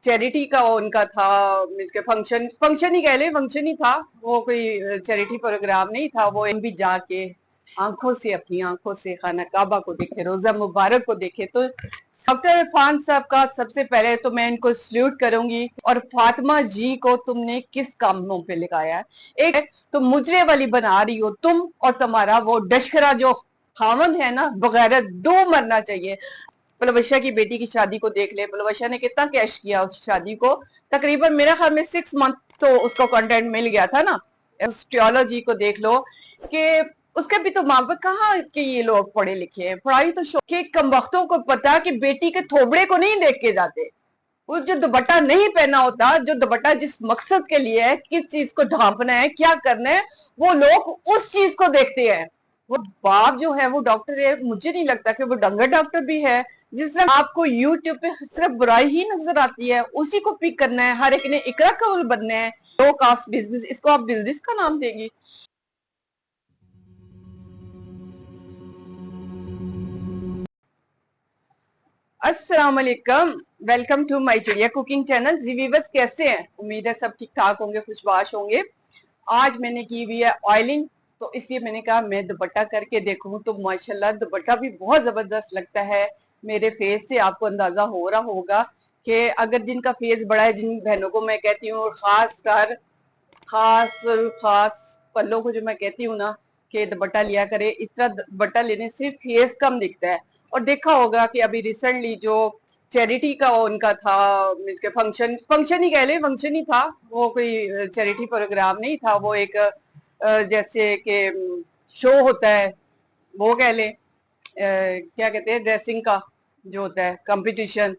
Charity का उनका था, फंक्शन फंक्शन ही कह ले, फंक्शन ही था वो, कोई चैरिटी प्रोग्राम नहीं था वो। भी जाके आंखों से, अपनी आंखों से खाना काबा को देखे, रोजा मुबारक को देखे। तो डॉक्टर इरफान साहब का सबसे पहले तो मैं इनको सल्यूट करूंगी। और फातिमा जी को तुमने किस कामों पे लगाया है? एक तो मुजरे वाली बना रही हो तुम, और तुम्हारा वो डशकरा जो खामन है ना, बगैर दो मरना चाहिए। पलवशा की बेटी की शादी को देख ले, पलवशा ने कितना कैश किया उस शादी को। तकरीबन मेरे ख्याल में 6 मंथ तो उसको कंटेंट मिल गया था ना। एस्ट्रोलॉजी को देख लो कि उसके भी तो माँ बाप कहाँ के ये लोग पढ़े लिखे हैं। पढ़ाई तो के कम वक्तों को पता कि बेटी के थोबड़े को नहीं देख के जाते। वो जो दुपट्टा नहीं पहना होता, जो दुपट्टा जिस मकसद के लिए है, किस चीज को ढांपना है, क्या करना है, वो लोग उस चीज को देखते हैं। वो बाप जो है वो डॉक्टर है, मुझे नहीं लगता कि वो डंगर डॉक्टर भी है। जिस तरह आपको यूट्यूब पे सिर्फ बुराई ही नजर आती है, उसी को पिक करना है, हर एक ने इकरा कबूल बनना है। लो कास्ट बिजनेस, इसको आप बिजनेस का नाम देंगी? अस्सलाम वालेकुम, वेलकम टू माय चिड़िया कुकिंग चैनल। जी वीवर्स, कैसे हैं? उम्मीद है सब ठीक ठाक होंगे, खुशबाश होंगे। आज मैंने की हुई है ऑयलिंग, तो इसलिए मैंने कहा मैं दुपट्टा करके देखूं। तो माशाल्लाह दुपट्टा भी बहुत जबरदस्त लगता है। मेरे फेस से आपको अंदाजा हो रहा होगा कि अगर जिनका फेस बड़ा है, जिन बहनों को मैं कहती हूँ, खास कर खास खास पल्लों को जो मैं कहती हूँ ना कि दुपट्टा लिया करे, इस तरह दुपट्टा लेने से फेस कम दिखता है। और देखा होगा कि अभी रिसेंटली जो चैरिटी का उनका था, फंक्शन फंक्शन ही कह ले, फंक्शन ही था वो, कोई चैरिटी प्रोग्राम नहीं था वो। एक जैसे कि शो होता है, वो कह ले, क्या कहते हैं, ड्रेसिंग का जो होता है कंपटीशन,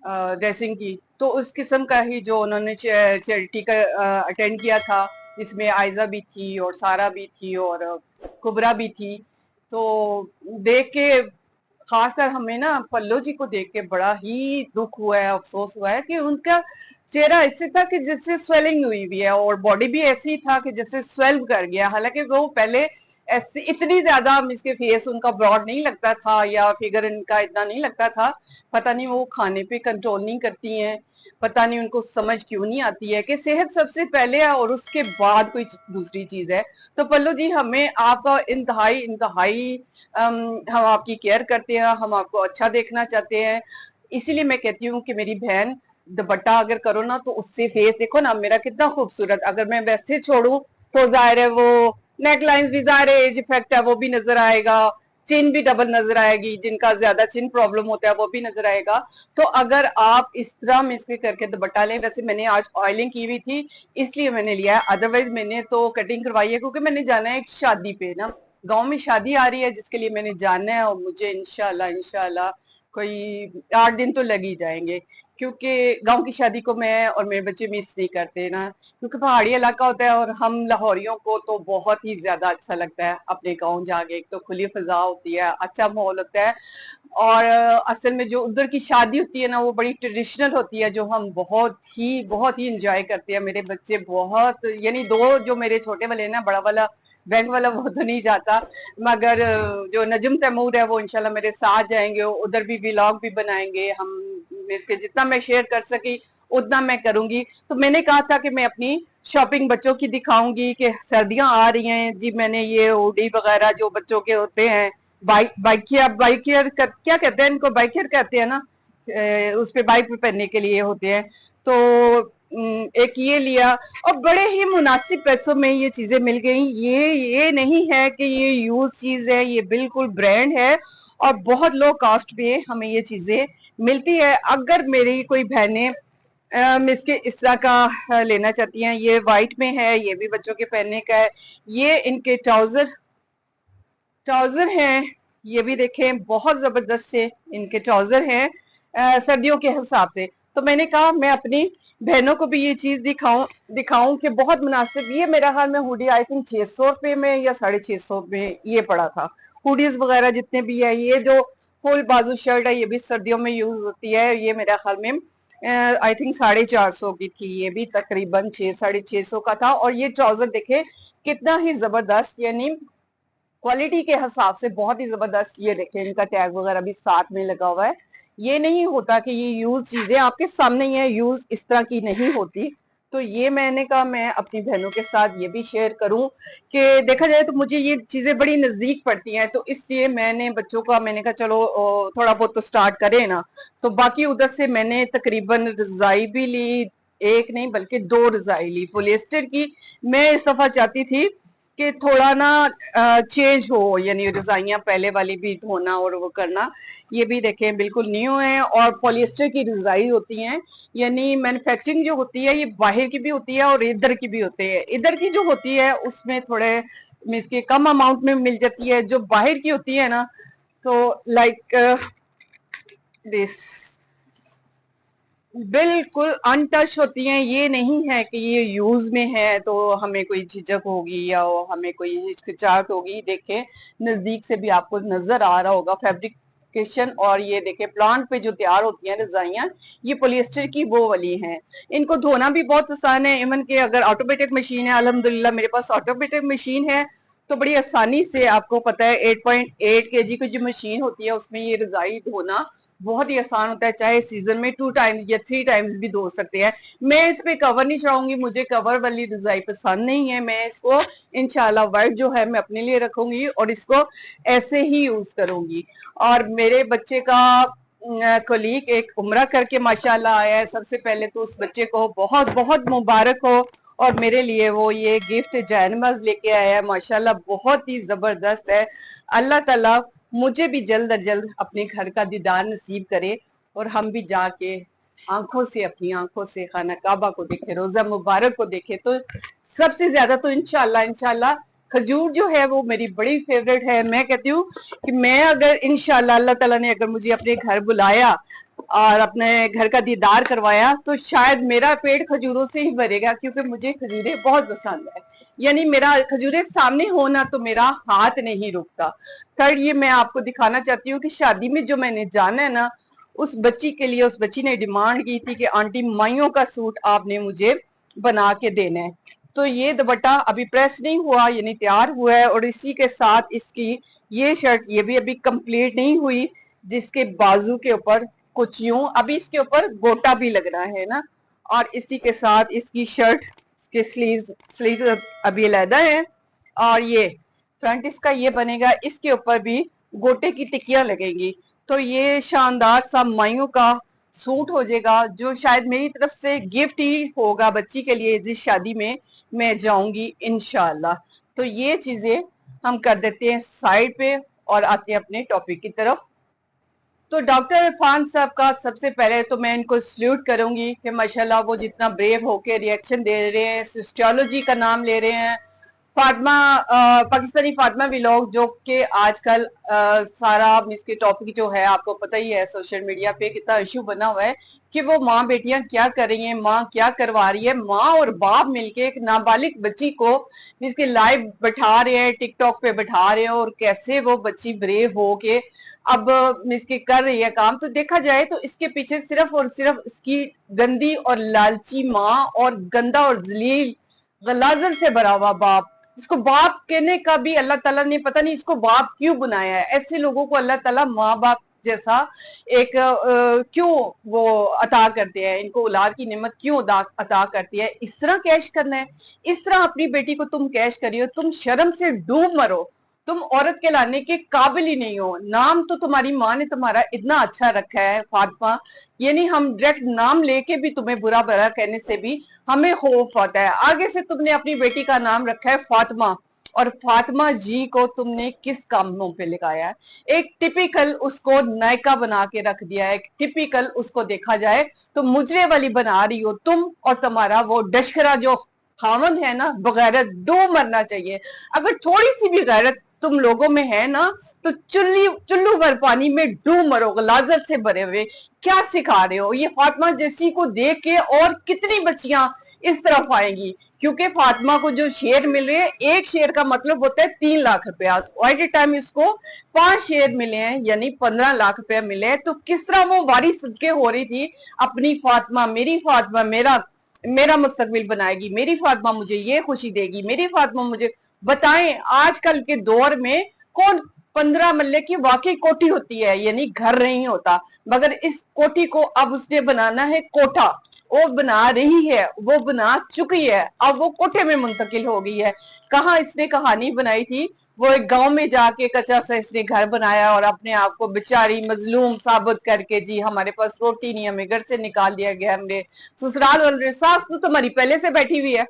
ड्रेसिंग की। तो उस किस्म का ही जो उन्होंने चैरिटी का अटेंड किया था, जिसमें आयजा भी थी और सारा भी थी और कुबरा भी थी। तो देख के खासकर हमें ना पल्लो जी को देख के बड़ा ही दुख हुआ है, अफसोस हुआ है कि उनका चेहरा ऐसे था कि जैसे स्वेलिंग हुई हुई है, और बॉडी भी ऐसी ही था कि जैसे स्वेल कर गया। हालांकि वो पहले ऐसे इतनी ज्यादा इसके फेस उनका ब्रॉड नहीं लगता था, या फिगर इनका इतना नहीं लगता था। पता नहीं वो खाने पे कंट्रोल नहीं करती हैं, पता नहीं उनको समझ क्यों नहीं आती है कि सेहत सबसे पहले है और उसके बाद कोई दूसरी चीज है। तो पल्लू जी, हमें आपका इंतहाई इंतहाई हम आपकी केयर करते हैं, हम आपको अच्छा देखना चाहते हैं। इसीलिए मैं कहती हूँ कि मेरी बहन, दुपट्टा अगर करो ना तो उससे फेस देखो ना मेरा कितना खूबसूरत। अगर मैं वैसे छोड़ू तो जाहिर है वो नेक लाइंस भी, जाहिर है एज इफेक्ट है, वो भी नजर आएगा। चिन भी डबल नजर आएगी, जिनका ज्यादा चिन प्रॉब्लम होता है वो भी नजर आएगा। तो अगर आप इस तरह मिक्स करके दुपट्टा लें, वैसे मैंने आज ऑयलिंग की हुई थी इसलिए मैंने लिया है, अदरवाइज मैंने तो कटिंग करवाई है, क्योंकि मैंने जाना है एक शादी पे ना, गांव में शादी आ रही है जिसके लिए मैंने जाना है। और मुझे इंशाल्लाह इंशाल्लाह कोई 8 दिन तो लग ही जाएंगे, क्योंकि गांव की शादी को मैं और मेरे बच्चे मिस नहीं करते ना, क्योंकि पहाड़ी इलाका होता है और हम लाहौरियों को तो बहुत ही ज्यादा अच्छा लगता है अपने गांव जाके। एक तो खुली फिजा होती है, अच्छा माहौल होता है, और असल में जो उधर की शादी होती है ना वो बड़ी ट्रेडिशनल होती है, जो हम बहुत ही इंजॉय करते हैं। मेरे बच्चे बहुत, यानी दो जो मेरे छोटे वाले ना, बड़ा वाला बैंक वाला वो तो नहीं जाता, मगर जो नजम तैमूर है वो इंशाल्लाह मेरे साथ जाएंगे, उधर भी व्लॉग भी बनाएंगे हम। इसके जितना मैं शेयर कर सकी उतना मैं करूंगी। तो मैंने कहा था कि मैं अपनी शॉपिंग बच्चों की दिखाऊंगी कि सर्दियां आ रही हैं जी। मैंने ये हुडी वगैरह जो बच्चों के होते हैं, बाइकियर क्या कहते हैं इनको, बाइकियर कहते हैं ना, उस पे बाइक पे पहनने के लिए होते हैं। तो एक ये लिया, और बड़े ही मुनासिब पैसों में ये चीजें मिल गई। ये नहीं है कि ये यूज चीज है, ये बिल्कुल ब्रांड है और बहुत लो कॉस्ट पे हमें ये चीजें मिलती है। अगर मेरी कोई बहनें इसके इस तरह का लेना चाहती हैं, ये व्हाइट में है, ये भी बच्चों के पहनने का है। ये इनके ट्राउजर ट्राउजर हैं, ये भी देखें बहुत जबरदस्त से इनके ट्राउजर हैं सर्दियों के हिसाब से। तो मैंने कहा मैं अपनी बहनों को भी ये चीज दिखाऊं कि बहुत मुनासिब। ये मेरा हाल में हुडी आई थिंक 600 रुपए में या 650 में ये पड़ा था। हुडीज वगैरह जितने भी है, ये जो फुल बाजू शर्ट है ये भी सर्दियों में यूज होती है, ये मेरा ख्याल में आई थिंक 450 की थी, ये भी तकरीबन 600 साढ़े 600 का था। और ये ट्राउजर देखे कितना ही जबरदस्त, यानी क्वालिटी के हिसाब से बहुत ही जबरदस्त। ये देखें इनका टैग वगैरह भी साथ में लगा हुआ है। ये नहीं होता कि ये यूज चीजें आपके सामने ही है, यूज इस तरह की नहीं होती। तो ये मैंने कहा मैं अपनी बहनों के साथ ये भी शेयर करूं कि देखा जाए तो मुझे ये चीजें बड़ी नजदीक पड़ती हैं, तो इसलिए मैंने बच्चों का मैंने कहा चलो थोड़ा बहुत तो स्टार्ट करें ना। तो बाकी उधर से मैंने तकरीबन रजाई भी ली, एक नहीं बल्कि 2 रजाई ली पॉलिएस्टर की। मैं इस दफा चाहती थी कि थोड़ा ना चेंज हो, यानी रजाइयां पहले वाली भी धोना और वो करना। ये भी देखें बिल्कुल न्यू है और पॉलिएस्टर की रजाई होती हैं, यानी मैन्युफैक्चरिंग जो होती है ये बाहर की भी होती है और इधर की भी होती है। इधर की जो होती है उसमें थोड़े मीन्स के कम अमाउंट में मिल जाती है, जो बाहर की होती है ना तो लाइक दिस बिल्कुल अनटच होती हैं। ये नहीं है कि ये यूज में है तो हमें कोई झिझक होगी या हमें कोई हिचकिचाहट होगी। देखें नजदीक से भी आपको नजर आ रहा होगा फैब्रिकेशन। और ये देखें प्लांट पे जो तैयार होती हैं रजाइयां, ये पॉलिएस्टर की वो वाली हैं। इनको धोना भी बहुत आसान है। इवन के अगर ऑटोमेटिक मशीन है, अल्हम्दुलिल्लाह मेरे पास ऑटोमेटिक मशीन है, तो बड़ी आसानी से आपको पता है 8.8 केजी की जो मशीन होती है उसमें ये रजाई धोना बहुत ही आसान होता है। चाहे सीजन में 2 टाइम्स या 3 टाइम्स भी धो सकते हैं। मैं इस पे कवर नहीं चढ़ाऊंगी, मुझे कवर वाली रजाई पसंद नहीं है। मैं इसको इंशाल्लाह व्हाइट जो है मैं अपने लिए रखूंगी और इसको ऐसे ही यूज करूंगी। और मेरे बच्चे का कोलीग एक उम्रा करके माशाल्लाह आया है। सबसे पहले तो उस बच्चे को बहुत बहुत मुबारक हो। और मेरे लिए वो ये गिफ्ट जैनमाज लेके आया है, माशाल्लाह बहुत ही जबरदस्त है। अल्लाह ताला मुझे भी जल्द अज जल्द अपने घर का दीदार नसीब करे और हम भी जाके आंखों से अपनी आंखों से खाना काबा को देखे, रोजा मुबारक को देखे। तो सबसे ज्यादा तो इंशाल्लाह इंशाल्लाह खजूर जो है वो मेरी बड़ी फेवरेट है। मैं कहती हूँ कि मैं अगर इंशाल्लाह अल्लाह ताला ने अगर मुझे अपने घर बुलाया और अपने घर का दीदार करवाया तो शायद मेरा पेट खजूरों से ही भरेगा, क्योंकि मुझे खजूरें बहुत पसंद है। यानी मेरा खजूरें सामने हो ना तो मेरा हाथ नहीं रुकता। थर्ड ये मैं आपको दिखाना चाहती हूँ कि शादी में जो मैंने जाना है ना, उस बच्ची के लिए उस बच्ची ने डिमांड की थी कि आंटी माइयों का सूट आपने मुझे बना के देना है। तो ये दुपट्टा अभी प्रेस नहीं हुआ यानी तैयार हुआ है और इसी के साथ इसकी ये शर्ट ये भी अभी कंप्लीट नहीं हुई, जिसके बाजू के ऊपर कुछ यूं अभी इसके ऊपर गोटा भी लग रहा है ना। और इसी के साथ इसकी शर्ट के स्लीव अभी अलहदा है और ये फ्रंट इसका ये बनेगा, इसके ऊपर भी गोटे की टिकियां लगेगी। तो ये शानदार सा माइयों का सूट हो जाएगा, जो शायद मेरी तरफ से गिफ्ट ही होगा बच्ची के लिए जिस शादी में मैं जाऊंगी इंशाल्लाह। तो ये चीजें हम कर देते हैं साइड पे और आते हैं अपने टॉपिक की तरफ। तो डॉक्टर इरफान साहब का सबसे पहले तो मैं इनको सल्यूट करूंगी कि माशाल्लाह वो जितना ब्रेव होके रिएक्शन दे रहे हैं, सिस्टोलॉजी का नाम ले रहे हैं। फातिमा पाकिस्तानी फातिमा व्लॉग जो कि आजकल सारा इसके टॉपिक जो है आपको पता ही है, सोशल मीडिया पे कितना इशू बना हुआ है कि वो माँ बेटियां क्या कर रही हैं, माँ क्या करवा रही है। माँ और बाप मिलके एक नाबालिग बच्ची को इसके लाइव बैठा रहे हैं, टिकटॉक पे बैठा रहे हैं और कैसे वो बच्ची ब्रेव हो के अब इसकी कर रही है काम। तो देखा जाए तो इसके पीछे सिर्फ और सिर्फ इसकी गंदी और लालची माँ और गंदा और जलील गलाजत से भरा हुआ बाप। इसको बाप कहने का भी अल्लाह ताला ने पता नहीं इसको बाप क्यों बनाया है। ऐसे लोगों को अल्लाह ताला माँ बाप जैसा एक क्यों वो अता करते हैं, इनको औलाद की नेमत क्यों अता करती है। इस तरह कैश करना है, इस तरह अपनी बेटी को तुम कैश करियो, तुम शर्म से डूब मरो। तुम औरत के लाने के काबिल ही नहीं हो। नाम तो तुम्हारी माँ ने तुम्हारा इतना अच्छा रखा है फातिमा, यानी हम डायरेक्ट नाम लेके भी तुम्हें बुरा भला कहने से भी हमें खौफ आता है। आगे से तुमने अपनी बेटी का नाम रखा है फातिमा, और फातिमा जी को तुमने किस कामों पे लगाया है। एक टिपिकल उसको नायका बना के रख दिया है, टिपिकल उसको देखा जाए तो मुजरे वाली बना रही हो तुम, और तुम्हारा वो डशकरा जो खामन है ना बगैरत डूब मरना चाहिए। अगर थोड़ी सी भी गैरत तुम लोगों में है ना तो चुल्लू भर पानी में डूब मरो गलाजत से भरे हुए। क्या सिखा रहे हो। ये फातिमा जैसी को देख के और कितनी बच्चियां इस तरफ आएंगी, क्योंकि फातिमा को जो शेयर मिल रहे हैं, एक शेयर का मतलब होता है 3 लाख रुपया। एट ए टाइम इसको 5 शेयर मिले हैं यानी 15 लाख रुपया मिले हैं। तो किस तरह वो वारिस सदके हो रही थी अपनी फातिमा, मेरी फातिमा मेरा मेरा मुस्तकबिल बनाएगी, मेरी फातिमा मुझे ये खुशी देगी, मेरी फातिमा मुझे बताएं आजकल के दौर में कौन 15 मरले की वाकई कोठी होती है, यानी घर नहीं होता, मगर इस कोठी को अब उसने बनाना है कोठा। वो बना रही है, वो बना चुकी है, अब वो कोठे में मुंतकिल हो गई है। कहाँ इसने कहानी बनाई थी, वो एक गांव में जाके कच्चा सा इसने घर बनाया और अपने आप को बेचारी मजलूम साबित करके, जी हमारे पास रोटी नहीं, हमें घर से निकाल दिया गया, हमने ससुराल वाले, सास तो तुम्हारी पहले से बैठी हुई है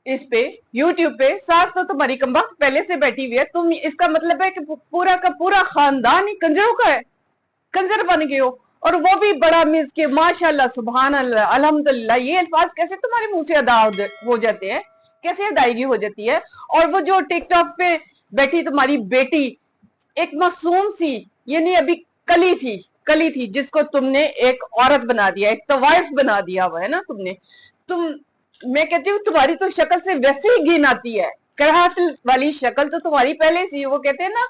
इस पे यूट्यूब पे, सास तो तुम्हारी कमबख्त पहले से बैठी हुई है, तुम इसका मतलब है कि पूरा का पूरा खानदान ही कंजरों का है, कंजर बन गए हो। और वो भी बड़ा मीज के माशाल्लाह सुभान अल्लाह अल्हम्दुलिल्लाह, ये अल्फाज कैसे तुम्हारे मुंह से अदा हो जाते हैं, कैसे अदायगी हो जाती है। और वो जो टिकटॉक पे बैठी तुम्हारी बेटी, एक मासूम सी, यानी अभी कली थी जिसको तुमने एक औरत बना दिया, एक तवाइफ बना दिया हुआ है ना तुमने। तुम, मैं कहती हूँ तुम्हारी तो शक्ल से वैसे ही घिन आती है, कराहत वाली शक्ल तो तुम्हारी पहले से, वो कहते हैं ना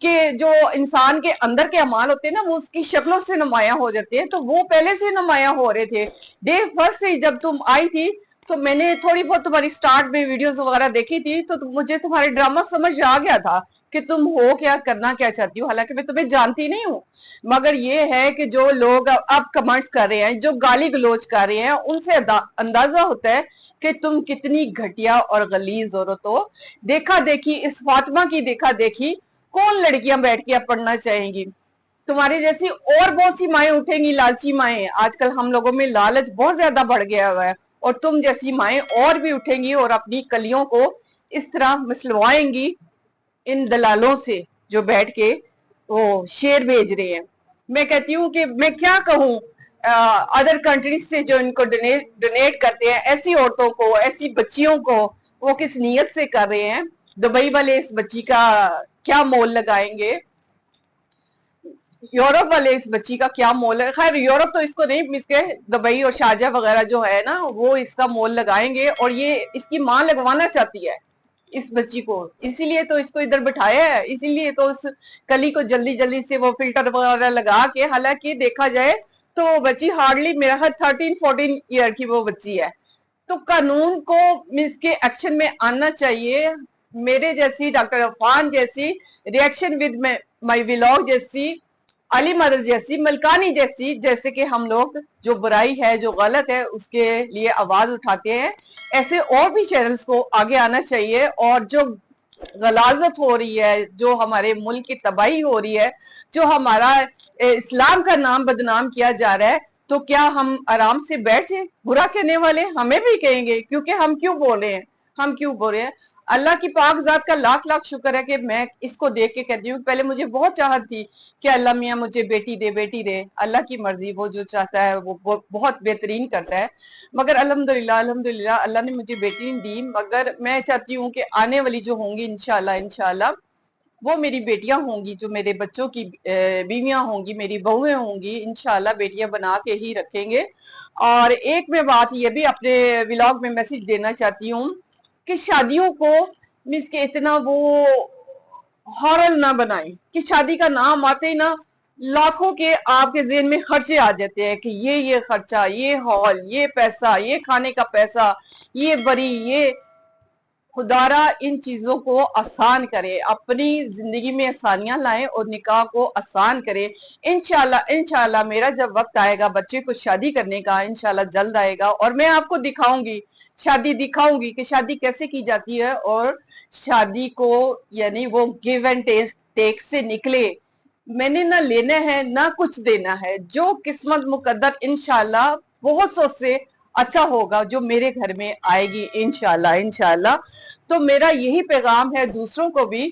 कि जो इंसान के अंदर के अमाल होते हैं ना वो उसकी शक्लों से नुमाया हो जाते हैं, तो वो पहले से नुमाया हो रहे थे। डे फर्स्ट से जब तुम आई थी तो मैंने थोड़ी बहुत तुम्हारी स्टार्ट में वीडियोस वगैरह देखी थी, तो मुझे तुम्हारे ड्रामा समझ आ गया था कि तुम हो क्या, करना क्या चाहती हो। हालांकि मैं तुम्हें जानती नहीं हूँ, मगर ये है कि जो लोग अब कमेंट्स कर रहे हैं, जो गाली गलोच कर रहे हैं, उनसे अंदाजा होता है कि तुम कितनी घटिया और गलीज औरत हो। देखा देखी, इस फातिमा की देखा देखी कौन लड़कियां बैठ के अब पढ़ना चाहेंगी। तुम्हारे जैसी और बहुत सी माएं उठेंगी, लालची माएं, आजकल हम लोगों में लालच बहुत ज्यादा बढ़ गया हुआ है, और तुम जैसी माएं और भी उठेंगी और अपनी कलियों को इस तरह मिसलवाएंगी इन दलालों से जो बैठ के वो शेर भेज रहे हैं। मैं कहती हूँ कि मैं क्या कहूँ, अदर कंट्रीज से जो इनको डोनेट करते हैं, ऐसी औरतों को, ऐसी बच्चियों को, वो किस नीयत से कर रहे हैं। दुबई वाले इस बच्ची का क्या मोल लगाएंगे, यूरोप वाले इस बच्ची का क्या मोल है। खैर यूरोप तो इसको नहीं, इसके दुबई और शारजा वगैरह जो है ना वो इसका मोल लगाएंगे, और ये इसकी मां लगवाना चाहती है इस बच्ची को, इसीलिए तो इसको इधर बिठाया है, इसीलिए तो उस कली को जल्दी जल्दी से वो फिल्टर वगैरह लगा के, हालांकि देखा जाए तो वो बच्ची हार्डली मेरा ख्याल 13-14 ईयर की वो बच्ची है। तो कानून को इसके एक्शन में आना चाहिए। मेरे जैसी, डॉक्टर अफान जैसी, रिएक्शन विद माई व्लॉग जैसी, अली मदर जैसी, मलकानी जैसी, जैसे कि हम लोग जो बुराई है, जो गलत है, उसके लिए आवाज उठाते हैं, ऐसे और भी चैनल्स को आगे आना चाहिए। और जो गलाजत हो रही है, जो हमारे मुल्क की तबाही हो रही है, जो हमारा इस्लाम का नाम बदनाम किया जा रहा है, तो क्या हम आराम से बैठ जाए? बुरा कहने वाले हमें भी कहेंगे, क्योंकि हम क्यों बोल रहे हैं, हम क्यों बोल रहे हैं। अल्लाह की पाक जात का लाख लाख शुक्र है कि मैं इसको देख के कहती हूँ, पहले मुझे बहुत चाहत थी कि अल्लाह मियाँ मुझे बेटी दे, बेटी दे, अल्लाह की मर्जी, वो जो चाहता है वो बहुत बेहतरीन करता है। मगर अल्हम्दुलिल्लाह अल्हम्दुलिल्लाह अल्लाह ने मुझे बेटी नहीं दी, मगर मैं चाहती हूँ कि आने वाली जो होंगी इंशाल्लाह इंशाल्लाह वो मेरी बेटियां होंगी, जो मेरे बच्चों की बीवियां होंगी, मेरी बहुएं होंगी, इंशाल्लाह बेटियां बना के ही रखेंगे। और एक मैं बात ये भी अपने व्लॉग में मैसेज देना चाहती हूँ कि शादियों को मीन्स के इतना वो हॉरर ना बनाएं कि शादी का नाम आते ही ना लाखों के आपके जेहन में खर्चे आ जाते हैं कि ये खर्चा, ये हॉल, ये पैसा, ये खाने का पैसा, ये बरी, ये खुदारा इन चीजों को आसान करे, अपनी जिंदगी में आसानियां लाए और निकाह को आसान करे। इंशाल्लाह इंशाल्लाह मेरा जब वक्त आएगा बच्चे को शादी करने का, इंशाल्लाह जल्द आएगा, और मैं आपको दिखाऊंगी, शादी दिखाऊंगी कि शादी कैसे की जाती है, और शादी को यानी वो गिव एंड टेक से निकले। मैंने ना लेना है ना कुछ देना है, जो किस्मत मुकद्दर इंशाल्लाह बहुत सोच से अच्छा होगा जो मेरे घर में आएगी इंशाल्लाह इंशाल्लाह। तो मेरा यही पैगाम है दूसरों को भी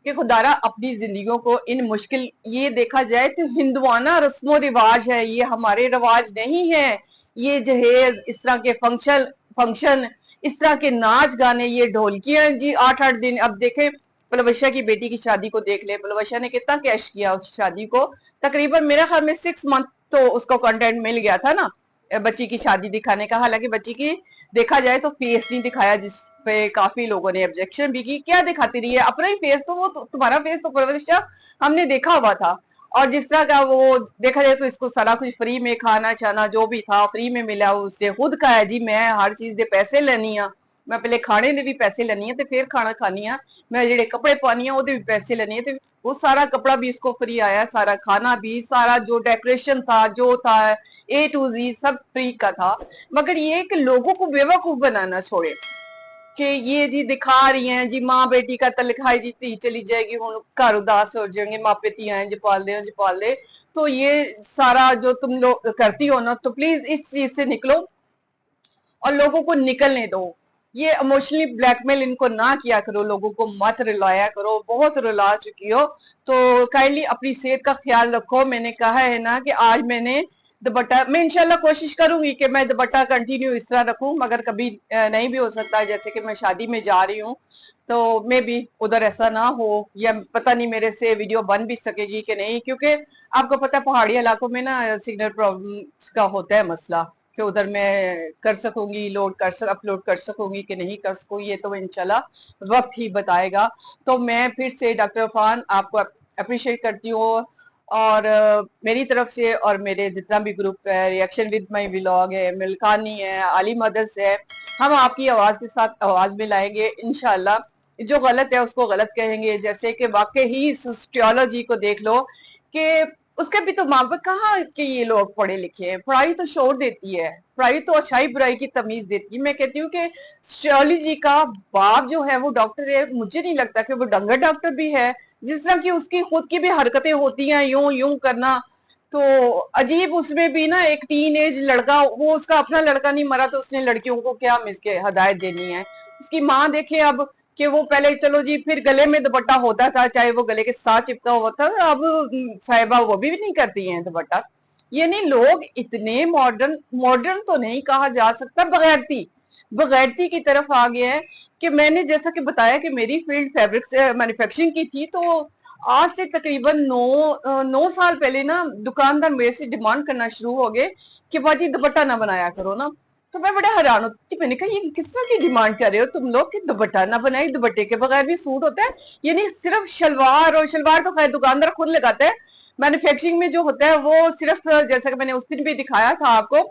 कि खुदारा अपनी जिंदगियों को इन मुश्किल, ये देखा जाए तो हिंदुआना रस्मो रिवाज है, ये हमारे रिवाज नहीं है। ये जहेज, इस तरह के फंक्शन, इस तरह के नाच गाने, ये ढोलकियां जी 8-8 दिन। अब देखें पलवशा की बेटी की शादी को देख ले, पलवशा ने कितना कैश किया उस शादी को, तकरीबन मेरे ख्याल में 6 मंथ तो उसको कंटेंट मिल गया था ना बच्ची की शादी दिखाने का। हालांकि बच्ची की देखा जाए तो फेस नहीं दिखाया, जिस पे काफी लोगों ने ऑब्जेक्शन भी की, क्या दिखाती रही है अपना ही फेस, तो वो तुम्हारा फेस तो परवरिशा हमने देखा हुआ था। और जिस तरह का वो देखा जाए तो इसको सारा कुछ फ्री में, खाना छाना जो भी था फ्री में मिला, उसने खुद कहा है जी मैं हर चीज दे पैसे लेनी है, मैं पहले खाने दे भी पैसे लेनी है ते फिर खाना खानी है, मैं जेडे कपड़े पानी है ओदे भी पैसे लेनी है ते वो सारा कपड़ा भी इसको फ्री आया, सारा खाना भी, सारा जो डेकोरेशन था जो था A to Z सब फ्री का था। मगर ये कि लोगों को बेवकूफ बनाना छोड़े कि ये जी दिखा रही हैं जी माँ बेटी का तलखाई जी धी चली जाएगी हुण घर उदास हो जाएंगे, मापे धियां इंज पाल दे। तो ये सारा जो तुम लोग करती हो ना, तो प्लीज इस चीज से निकलो और लोगों को निकलने दो। ये इमोशनली ब्लैकमेल इनको ना किया करो, लोगों को मत रुलाया करो, बहुत रुला चुकी हो। तो काइंडली अपनी सेहत का ख्याल रखो। मैंने कहा है ना कि आज मैंने दुपट्टा, मैं इंशाल्लाह कोशिश करूंगी कि मैं दुपट्टा कंटिन्यू इस तरह रखूं, मगर कभी नहीं भी हो सकता, जैसे कि मैं शादी में जा रही हूँ तो मे भी उधर ऐसा ना हो, या पता नहीं मेरे से वीडियो बन भी सकेगी कि नहीं, क्योंकि आपको पता है पहाड़ी इलाकों में ना सिग्नल प्रॉब्लम का होता है मसला कि उधर मैं कर सकूंगी अपलोड कर सकूंगी कि नहीं कर सकूंगी, ये तो इंशाल्लाह वक्त ही बताएगा। तो मैं फिर से डॉक्टर इरफान आपको अप्रिशिएट करती हूँ, और मेरी तरफ से और मेरे जितना भी ग्रुप है, रिएक्शन विद माई व्लॉग है, मिल्कानी है, आली मदर्स है, हम आपकी आवाज के साथ आवाज में लाएंगे इंशाल्लाह। जो गलत है उसको गलत कहेंगे, जैसे कि वाकई ही सोशियोलॉजी को देख लो कि उसके भी तो माँ बाप कहाँ के ये लोग पढ़े लिखे हैं। पढ़ाई तो शोर देती है, पढ़ाई तो अच्छाई बुराई की तमीज देती है। मैं कहती हूँ कि सोशियोलॉजी का बाप जो है वो डॉक्टर है, मुझे नहीं लगता कि वो डंगर डॉक्टर भी है। जिस तरह की उसकी खुद की भी हरकतें होती हैं, यूं यूं करना, तो अजीब। उसमें भी ना एक टीन एज लड़का, वो उसका अपना लड़का नहीं मरा तो उसने लड़कियों को क्या मिसके हदायत देनी है। उसकी माँ देखे अब कि वो पहले चलो जी फिर गले में दुपट्टा होता था, चाहे वो गले के साथ चिपका हुआ था, अब साहिबा वो भी नहीं करती हैं दुपट्टा। ये नहीं, लोग इतने मॉडर्न, मॉडर्न तो नहीं कहा जा सकता, बगैरती बगैरती की तरफ आ गया है कि मैंने जैसा कि बताया कि मेरी फील्ड फैब्रिक से मैन्युफैक्चरिंग की थी। तो आज से तकरीबन 9 साल पहले ना दुकानदार मेरे से डिमांड करना शुरू हो गए कि बाजी दुपट्टा ना बनाया करो ना। तो मैं बड़े हैरान होती, मैंने कहा ये किस तरह की डिमांड कर रहे हो तुम लोग कि दुपट्टा ना बनाए, दुपट्टे के बगैर भी सूट होता है। यानी सिर्फ शलवार, और शलवार तो खैर दुकानदार खुद लगाता है, मैन्युफैक्चरिंग में जो होता है वो सिर्फ, जैसा कि मैंने उस दिन भी दिखाया था आपको,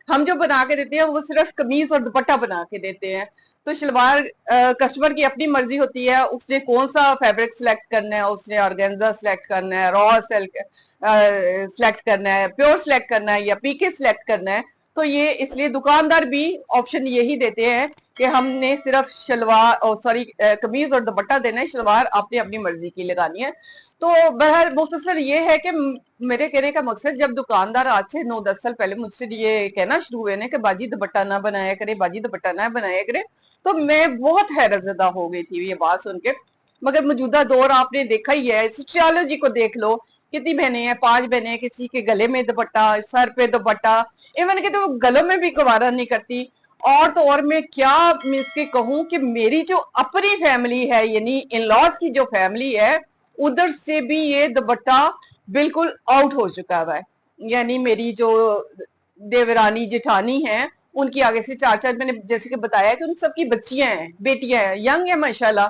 हम जो बना के देते हैं वो सिर्फ कमीज और दुपट्टा बना के देते हैं। तो शलवार कस्टमर की अपनी मर्जी होती है, उसने कौन सा फैब्रिक सिलेक्ट करना है, उसने ऑर्गेन्जा सिलेक्ट करना है, रॉ सिल्क सिलेक्ट करना है, प्योर सिलेक्ट करना है, या पीके सिलेक्ट करना है। तो ये इसलिए दुकानदार भी ऑप्शन यही देते हैं कि हमने सिर्फ शलवार और सॉरी कमीज और दुपट्टा देना है, शलवार आपने अपनी मर्जी की लगानी है। तो बहर मुख्तसर ये है कि मेरे कहने का मकसद, जब दुकानदार आज से 9-10 साल पहले मुझसे ये कहना शुरू हुए ना कि बाजी दुपट्टा ना बनाया करे, बाजी दुपट्टा ना बनाया करे, तो मैं बहुत हैरतज़दा हो गई थी ये बात सुन के। मगर मौजूदा दौर आपने देखा ही है, सोशियोलॉजी को देख लो, कितनी बहनें हैं, 5 बहनें हैं, किसी के गले में दुपट्टा, सर पे दुपट्टा, इवन के तो गलों में भी गवारा नहीं करती। और तो और मैं क्या मीन्स के कहूँ कि मेरी जो अपनी फैमिली है, यानी इन लॉज की जो फैमिली है, उधर से भी ये दुपट्टा बिल्कुल आउट हो चुका है। यानी मेरी जो देवरानी जेठानी है, उनकी आगे से 4-4, मैंने जैसे कि बताया कि उन सबकी बच्चियां हैं, बेटियां हैं, यंग है माशाल्लाह,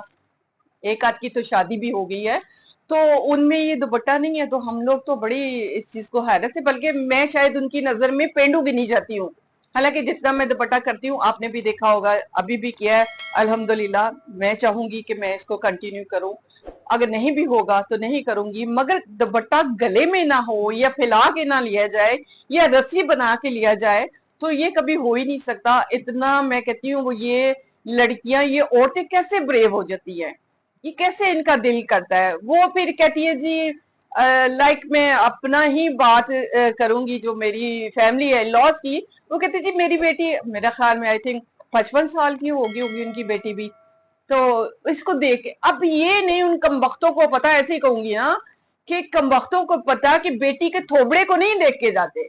एक आध की तो शादी भी हो गई है। तो उनमें ये दुपट्टा नहीं है, तो हम लोग तो बड़ी इस चीज को हैरत से, बल्कि मैं शायद उनकी नजर में पेंडू भी नहीं जाती हूँ। हालांकि जितना मैं दुपट्टा करती हूँ आपने भी देखा होगा, अभी भी किया है अल्हम्दुलिल्लाह। मैं चाहूंगी कि मैं इसको कंटिन्यू करूं, अगर नहीं भी होगा तो नहीं करूंगी, मगर दुपट्टा गले में ना हो, या फैला के ना लिया जाए, या रस्सी बना के लिया जाए, तो ये कभी हो ही नहीं सकता। इतना मैं कहती हूँ, वो ये लड़कियां, ये औरतें कैसे ब्रेव हो जाती हैं, ये कैसे इनका दिल करता है। वो फिर कहती है जी लाइक मैं अपना ही बात करूंगी, जो मेरी फैमिली है लॉस की, वो कहती जी मेरी बेटी, मेरा ख्याल में आई थिंक 55 साल की होगी होगी उनकी बेटी भी। तो इसको देख के अब ये नहीं, उन कमबख्तों को पता, ऐसे ही कहूंगी ना कि कमबख्तों को पता कि बेटी के थोबड़े को नहीं देख के जाते।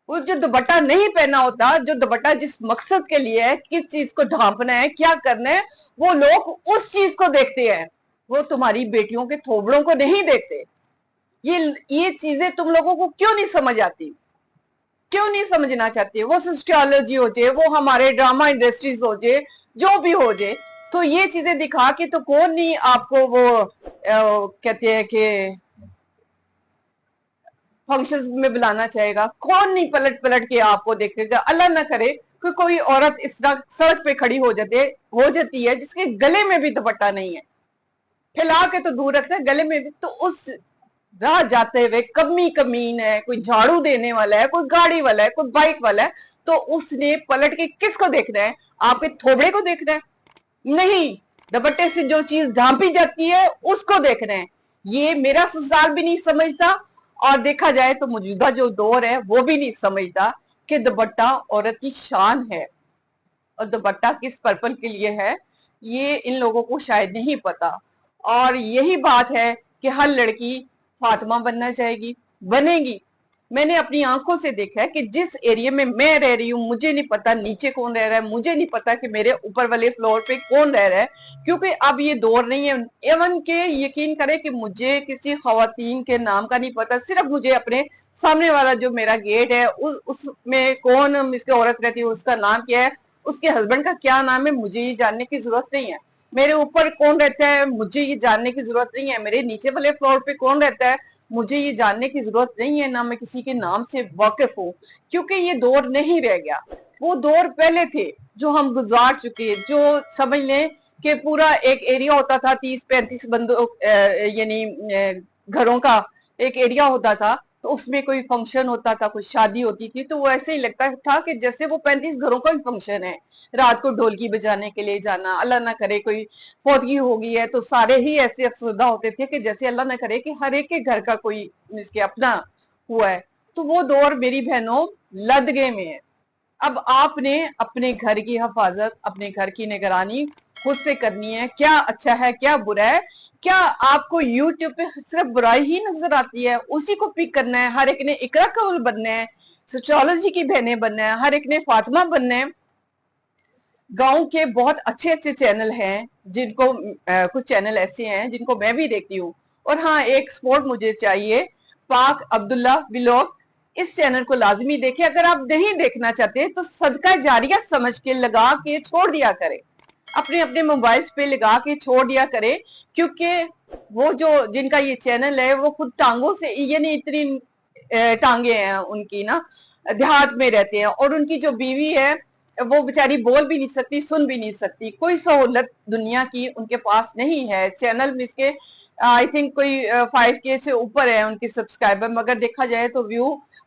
वो जो दुपट्टा नहीं पहना होता, जो दुपट्टा जिस मकसद के लिए है, किस चीज को ढांपना है, क्या करना है, वो लोग उस चीज को देखते हैं, वो तुम्हारी बेटियों के थोबड़ों को नहीं देखते। ये चीजें तुम लोगों को क्यों नहीं समझ आती, क्यों नहीं समझना चाहते? वो सोशियोलॉजी हो जाए, वो हमारे ड्रामा इंडस्ट्रीज हो जाए, जो भी हो जाए, तो ये चीजें दिखा के तो कौन नहीं आपको वो कहते हैं कि फंक्शंस में बुलाना चाहेगा, कौन नहीं पलट पलट के आपको देखेगा। अल्लाह ना करे कि कोई औरत इस तरह सड़क पे खड़ी हो जाती है जिसके गले में भी दुपट्टा नहीं है, फैला के तो दूर रखना है, गले में भी, तो उस राह जाते हुए कमी कमीन है, कोई झाड़ू देने वाला है, कोई गाड़ी वाला है, कोई बाइक वाला है, तो उसने पलट के किसको देखना है? आपके थोबड़े को देखना है? नहीं, दुपट्टे से जो चीज ढांपी जाती है उसको देखना है। ये मेरा ससुराल भी नहीं समझता, और देखा जाए तो मौजूदा जो दौर है वो भी नहीं समझता कि दुपट्टा औरत की शान है, और दुपट्टा किस पर्पल के लिए है ये इन लोगों को शायद नहीं पता। और यही बात है कि हर लड़की फातिमा बनना चाहेगी, बनेगी। मैंने अपनी आंखों से देखा है कि जिस एरिया में मैं रह रही हूँ, मुझे नहीं पता नीचे कौन रह रहा है, मुझे नहीं पता कि मेरे ऊपर वाले फ्लोर पे कौन रह रहा है, क्योंकि अब ये दौर नहीं है। एवन के यकीन करें कि मुझे किसी खवातीन के नाम का नहीं पता, सिर्फ मुझे अपने सामने वाला जो मेरा गेट है उसमें कौन इसकी औरत रहती है, उसका नाम क्या है, उसके हस्बैंड का क्या नाम है, मुझे ये जानने की जरूरत नहीं है। मेरे ऊपर कौन रहता है मुझे ये जानने की जरूरत नहीं है, मेरे नीचे वाले फ्लोर पे कौन रहता है मुझे ये जानने की जरूरत नहीं है, ना मैं किसी के नाम से वाकिफ हूँ, क्योंकि ये दौर नहीं रह गया। वो दौर पहले थे जो हम गुजार चुके, जो समझ लें कि पूरा एक एरिया होता था 30-35 बंदों यानी घरों का एक एरिया होता था, तो उसमें कोई फंक्शन होता था, कोई शादी होती थी, तो वो ऐसे ही लगता था कि जैसे वो 35 घरों का फंक्शन है। रात को ढोलकी बजाने के लिए जाना, अल्लाह ना करे कोई फौतगी हो गई है तो सारे ही ऐसे अफसरदा होते थे कि जैसे अल्लाह ना करे कि हर एक के घर का कोई इसके अपना हुआ है। तो वो दौर मेरी बहनों लदगे में है। अब आपने अपने घर की हिफाजत, अपने घर की निगरानी खुद से करनी है। क्या अच्छा है, क्या बुरा है, क्या आपको यूट्यूब पे सिर्फ बुराई ही नजर आती है, उसी को पिक करना है? हर एक ने इकरा कौल बनना है, सोशियोलॉजी की बहनें बनना है, हर एक ने फातिमा बनना है। गांव के बहुत अच्छे अच्छे चैनल हैं जिनको कुछ चैनल ऐसे हैं जिनको मैं भी देखती हूँ। और हाँ, एक सपोर्ट मुझे चाहिए, पाक अब्दुल्ला व्लॉग, इस चैनल को लाजमी देखें। अगर आप नहीं देखना चाहते तो सदका जारिया समझ के लगा के छोड़ दिया करें, अपने अपने मोबाइल पे लगा के छोड़ दिया करें, क्योंकि वो जो जिनका ये चैनल है वो खुद टांगों से, ये नहीं इतनी टांगे हैं उनकी ना, देहात में रहते हैं, और उनकी जो बीवी है वो बेचारी बोल भी नहीं सकती, सुन भी नहीं सकती, कोई सहूलत दुनिया की उनके पास नहीं है। चैनल में इसके आई थिंक कोई 5K से ऊपर है उनके सब्सक्राइबर, मगर देखा जाए तो व्यू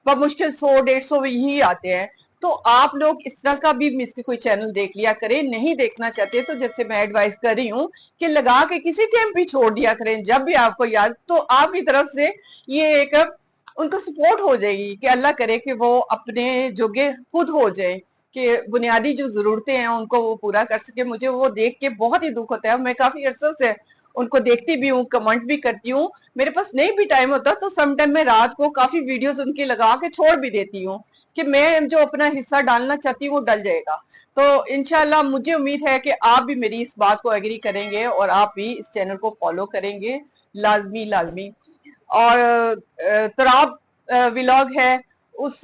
मुश्किल 100-150 ही आते हैं। तो आप लोग इस तरह का भी मिस के कोई चैनल देख लिया करें। नहीं देखना चाहते तो जैसे मैं एडवाइस कर रही हूँ कि लगा के किसी टाइम भी छोड़ दिया करें, जब भी आपको याद, तो आपकी तरफ से ये एक उनको सपोर्ट हो जाएगी कि अल्लाह करे कि वो अपने जोगे खुद हो जाए, कि बुनियादी जो जरूरतें हैं उनको वो पूरा कर सके। मुझे वो देख के बहुत ही दुख होता है। मैं काफी अरसे से उनको देखती भी हूँ, कमेंट भी करती हूँ। मेरे पास नहीं भी टाइम होता तो समटाइम मैं रात को काफी वीडियोस उनकी लगा के छोड़ भी देती हूँ कि मैं जो अपना हिस्सा डालना चाहती हूँ वो डल जाएगा। तो इंशाल्लाह मुझे उम्मीद है कि आप भी मेरी इस बात को एग्री करेंगे और आप भी इस चैनल को फॉलो करेंगे, लाजमी लाजमी। और तराब व्लॉग है, उस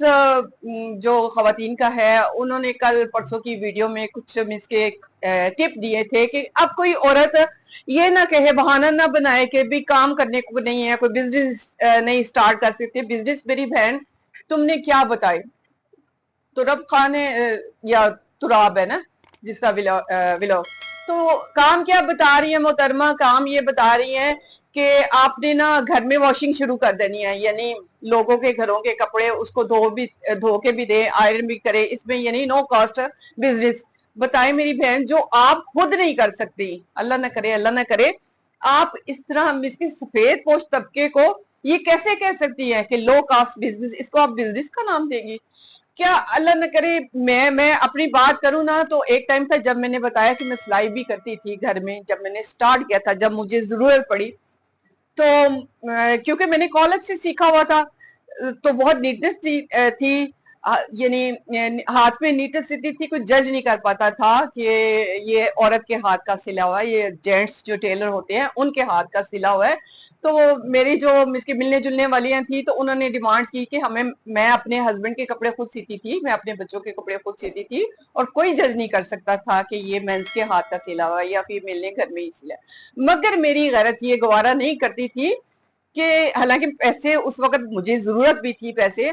जो खवातीन का है, उन्होंने कल परसों की वीडियो में कुछ मीन्स के टिप दिए थे कि अब कोई औरत ये ना कहे, बहाना ना बनाए कि भी काम करने को नहीं है, कोई बिजनेस नहीं स्टार्ट कर सकते। बिजनेस मेरी बहन तुमने क्या बताए, तुरब खान है या तुराब है ना जिसका व्लॉग, तो काम क्या बता रही है मोहतरमा? काम ये बता रही है कि आपने ना घर में वॉशिंग शुरू कर देनी है, यानी लोगों के घरों के कपड़े उसको धो के भी दे, आयरन भी करे, इसमें यानी नो कॉस्ट बिजनेस। बताए मेरी बहन, जो आप खुद नहीं कर सकती, अल्लाह ना करे, अल्लाह ना करे, आप इस तरह हम इसकी सफेद पोश तबके को ये कैसे कह सकती है कि लो कास्ट बिजनेस, इसको आप बिजनेस का नाम देंगी? क्या अल्लाह न करे। मैं अपनी बात करूं ना, तो एक टाइम था जब मैंने बताया कि मैं सिलाई भी करती थी घर में, जब मैंने स्टार्ट किया था, जब मुझे जरूरत पड़ी, तो क्योंकि मैंने कॉलेज से सीखा हुआ था, तो बहुत नीटनेस थी, यानी हाथ में नीटनेस इतनी थी, कोई जज नहीं कर पाता था कि ये औरत के हाथ का सिला हुआ है, ये जेंट्स जो टेलर होते हैं उनके हाथ का सिला हुआ है। तो मेरी जो इसके मिलने जुलने वालियां थी, तो उन्होंने डिमांड की कि हमें, मैं अपने हस्बैंड के कपड़े खुद सीती थी, मैं अपने बच्चों के कपड़े खुद सीती थी, और कोई जज नहीं कर सकता था कि ये मेंस के हाथ का सिला हुआ है या फीमेल ने घर में ही सिला। मगर मेरी गैरत ये गवारा नहीं करती थी कि, हालांकि पैसे उस वक्त मुझे जरूरत भी थी पैसे,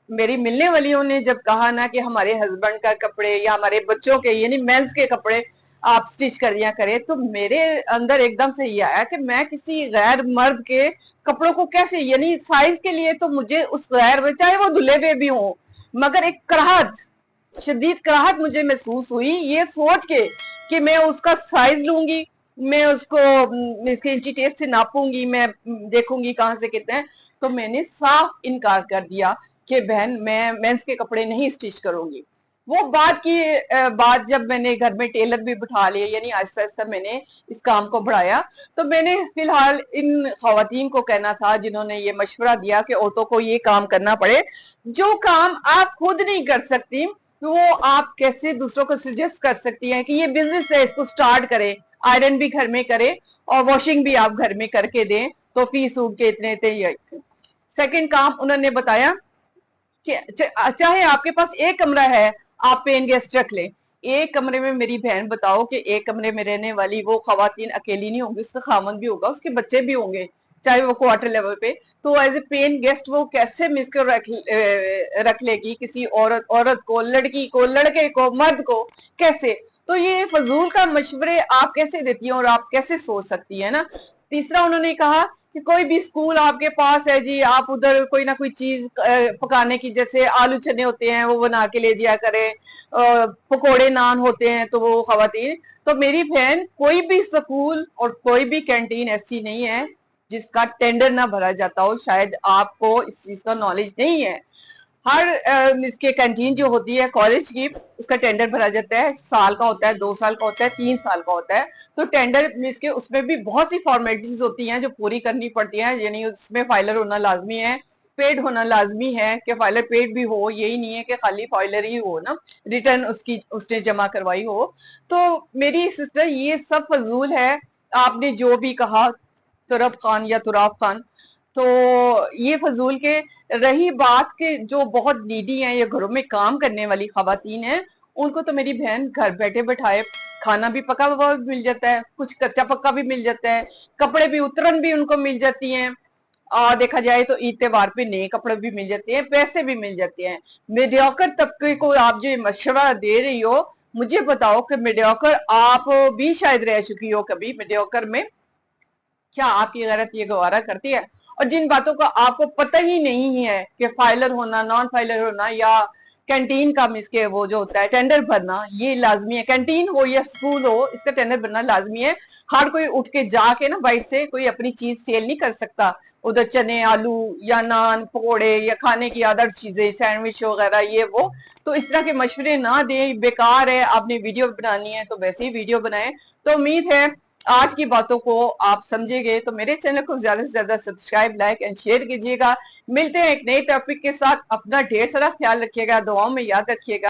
मेरी मिलने वालियों ने जब कहा ना कि हमारे हस्बैंड का कपड़े या हमारे बच्चों के यानी मेंस के कपड़े आप स्टिच कर दिया करें, तो मेरे अंदर एकदम से ये आया कि मैं किसी गैर मर्द के कपड़ों को कैसे, यानी साइज के लिए तो मुझे उस गैर में, चाहे वो धुले हुए भी हों, मगर एक कराहत, शदीद कराहत मुझे महसूस हुई ये सोच के कि मैं उसका साइज लूंगी, मैं उसको इसके इंची टेप से नापूंगी, मैं देखूंगी कहाँ से कितने हैं। तो मैंने साफ इनकार कर दिया कि बहन मैं मेंस के कपड़े नहीं स्टिच करूंगी। वो बात जब मैंने घर में टेलर भी बिठा लिया, यानी आहिस्ता आहिस्ता मैंने इस काम को बढ़ाया। तो मैंने फिलहाल इन खवातीन को कहना था जिन्होंने ये मशवरा दिया कि औरतों को ये काम करना पड़े, जो काम आप खुद नहीं कर सकती वो आप कैसे दूसरों को सजेस्ट कर सकती हैं कि ये बिजनेस है, इसको स्टार्ट करें, आयरन भी घर में करें और वॉशिंग भी आप घर में करके दें, तो फी सूट के इतने इतने। सेकंड काम उन्होंने बताया कि चाहे आपके पास एक कमरा है, आप पेन गेस्ट रख लें। एक कमरे में मेरी बहन बताओ कि एक कमरे में रहने वाली वो खवातीन अकेली नहीं होंगी, उसका खामन भी होगा, उसके बच्चे भी होंगे, चाहे वो क्वार्टर लेवल पे। तो एज ए पेन गेस्ट वो कैसे मिस कर रख लेगी किसी औरत को, लड़की को, लड़के को, मर्द को, कैसे? तो ये फजूल का मशवरे आप कैसे देती हैं और आप कैसे सोच सकती है ना। तीसरा उन्होंने कहा कि कोई भी स्कूल आपके पास है जी, आप उधर कोई ना कोई चीज पकाने की, जैसे आलू चने होते हैं वो बना के ले जाया करें, पकोड़े नान होते हैं तो वो खवातीन। तो मेरी बहन कोई भी स्कूल और कोई भी कैंटीन ऐसी नहीं है जिसका टेंडर ना भरा जाता हो, शायद आपको इस चीज का नॉलेज नहीं है। हर इसके कैंटीन जो होती है कॉलेज की, उसका टेंडर भरा जाता है, साल का होता है, 2 साल का होता है, 3 साल का होता है। तो टेंडर इसके उसमें भी बहुत सी फॉर्मेलिटीज होती हैं जो पूरी करनी पड़ती हैं, यानी उसमें फाइलर होना लाजमी है, पेड होना लाजमी है कि फाइलर पेड भी हो, यही नहीं है कि खाली फाइलर ही हो ना, रिटर्न उसकी उसने जमा करवाई हो। तो मेरी सिस्टर ये सब फजूल है, आपने जो भी कहा तुरब खान या तुराब खान, तो ये फजूल के। रही बात के जो बहुत नीडी हैं या घरों में काम करने वाली खवातीन हैं, उनको तो मेरी बहन घर बैठे बैठाए खाना भी पका हुआ भी मिल जाता है, कुछ कच्चा पक्का भी मिल जाता है, कपड़े भी उतरन भी उनको मिल जाती हैं, और देखा जाए तो ईद त्योहार पे नए कपड़े भी मिल जाते हैं, पैसे भी मिल जाते हैं। मीडियोकर तबके को आप जो मशवरा दे रही हो, मुझे बताओ कि मीडियोकर आप भी शायद रह चुकी हो कभी मीडियोकर में, क्या आपकी गैरत ये गवारा करती है? और जिन बातों का आपको पता ही नहीं है कि फाइलर होना, नॉन फाइलर होना, या कैंटीन का मिसके वो जो होता है टेंडर भरना, ये लाजमी है। कैंटीन हो या स्कूल हो, इसका टेंडर भरना लाजमी है। हर कोई उठ के जाके ना बाइट से कोई अपनी चीज सेल नहीं कर सकता, उधर चने आलू या नान पकोड़े या खाने की अदर चीजें, सैंडविच वगैरह ये वो। तो इस तरह के मशवरे ना दें, बेकार है। आपने वीडियो बनानी है तो वैसे ही वीडियो बनाएं। तो उम्मीद है आज की बातों को आप समझेंगे। तो मेरे चैनल को ज्यादा से ज्यादा सब्सक्राइब, लाइक एंड शेयर कीजिएगा। मिलते हैं एक नए टॉपिक के साथ। अपना ढेर सारा ख्याल रखिएगा, दुआओं में याद रखिएगा।